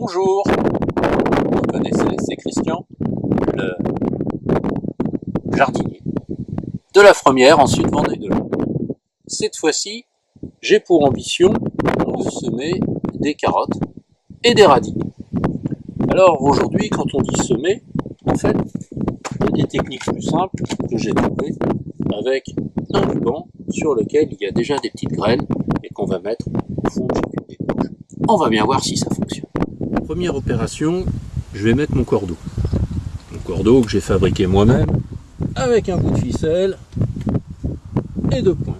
Bonjour, vous me connaissez, c'est Christian, le jardinier de la Fremière, en Sud-Vendée-de-l'Aube. Cette fois-ci, j'ai pour ambition de semer des carottes et des radis. Alors aujourd'hui, quand on dit semer, en fait, il y a des techniques plus simples que j'ai trouvées avec un ruban sur lequel il y a déjà des petites graines et qu'on va mettre au fond de chacune des poches. On va bien voir si ça fonctionne. Première opération, je vais mettre mon cordeau. Mon cordeau que j'ai fabriqué moi-même avec un bout de ficelle et deux pointes.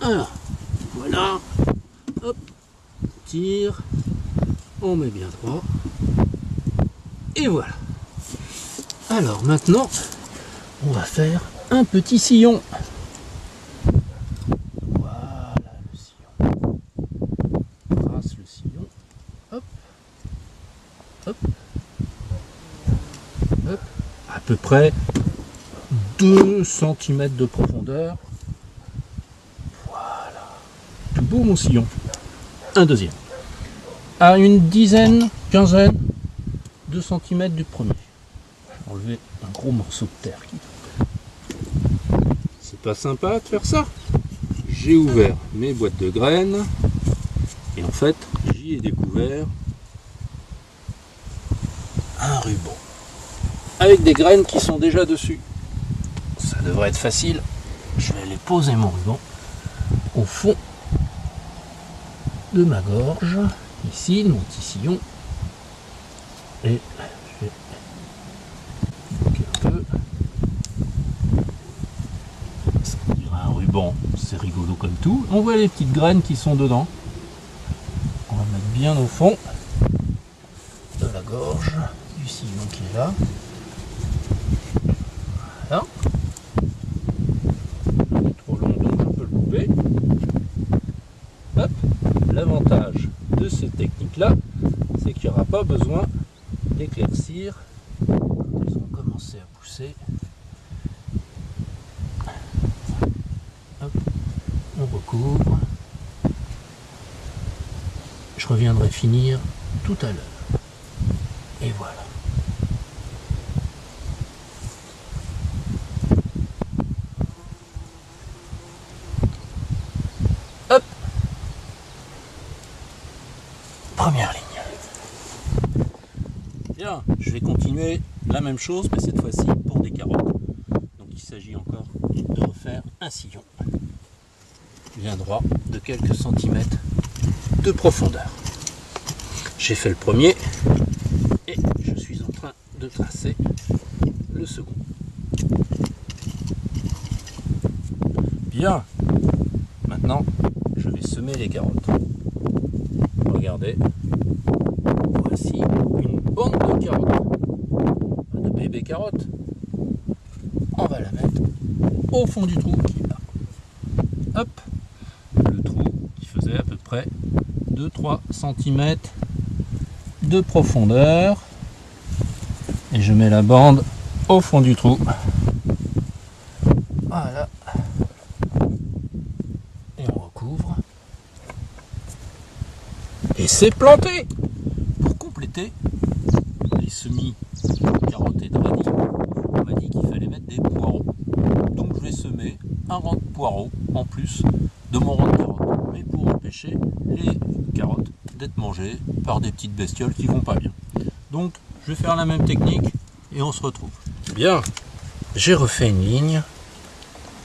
Alors, voilà. Hop, on tire, on met bien droit. Et voilà. Alors maintenant, on va faire un petit sillon. Voilà le sillon. On trace le sillon. Hop. Hop. Hop. À peu près 2 cm de profondeur. Voilà. Tout beau mon sillon. Un deuxième. À une dizaine, quinzaine de centimètres du premier. Je vais enlever un gros morceau de terre. C'est pas sympa de faire ça. J'ai ouvert mes boîtes de graines et en fait j'y ai découvert un ruban avec des graines qui sont déjà dessus. Ça devrait être facile. Je vais aller poser mon ruban au fond de ma gorge, ici, mon petit sillon, et je vais bloquer un peu. Ça dirait un ruban, c'est rigolo comme tout. On voit les petites graines qui sont dedans. On va mettre bien au fond de la gorge du sillon qui est là. Voilà. Il est trop long donc je peux le couper. Hop. L'avantage de cette technique là, c'est qu'il n'y aura pas besoin d'éclaircir quand ils ont commencé à pousser. Hop. On recouvre. Je reviendrai finir tout à l'heure. Et voilà. Hop. Première ligne. Bien, je vais continuer la même chose, mais cette fois-ci pour des carottes. Donc il s'agit encore de refaire un sillon bien droit de quelques centimètres de profondeur. J'ai fait le premier et je suis en train de tracer le second. Bien, maintenant je vais semer les carottes. Regardez, voici une bande de carottes, de bébés carottes. On va la mettre au fond du trou qui est là. Hop, le trou qui faisait à peu près 2-3 cm de profondeur. Et je mets la bande au fond du trou. Voilà. Et on recouvre. Et c'est planté. Pour compléter les semis de carottes et de radis, on m'a dit qu'il fallait mettre des poireaux. Donc je vais semer un rang de poireaux en plus de mon rang de carottes. Mais pour empêcher les carottes d'être mangées par des petites bestioles qui vont pas bien. Donc je vais faire la même technique et on se retrouve. Bien, j'ai refait une ligne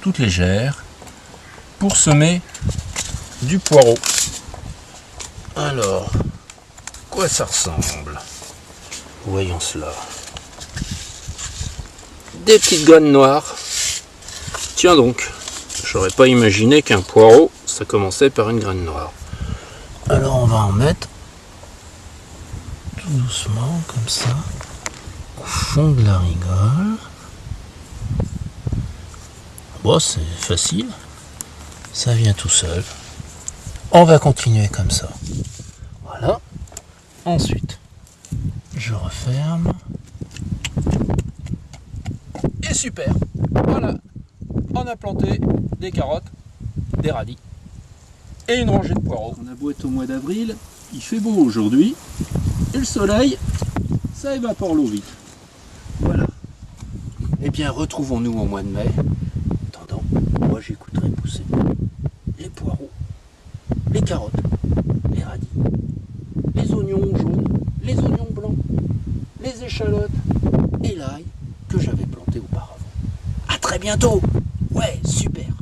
toute légère pour semer du poireau. Alors, quoi ça ressemble? Voyons cela. Des petites graines noires. Tiens donc, j'aurais pas imaginé qu'un poireau, ça commençait par une graine noire. Alors on va en mettre tout doucement, comme ça, au fond de la rigole. Bon, c'est facile, ça vient tout seul. On va continuer comme ça. Voilà. Ensuite, je referme. Et super. Voilà. On a planté des carottes, des radis et une rangée de poireaux. On a beau être au mois d'avril, il fait beau aujourd'hui. Et le soleil, ça évapore l'eau vite. Voilà. Eh bien, retrouvons-nous au mois de mai. En attendant, moi j'écouterai pousser les poireaux, les carottes, les radis, les oignons jaunes, les oignons blancs, les échalotes et l'ail que j'avais planté auparavant. À très bientôt. Ouais, super.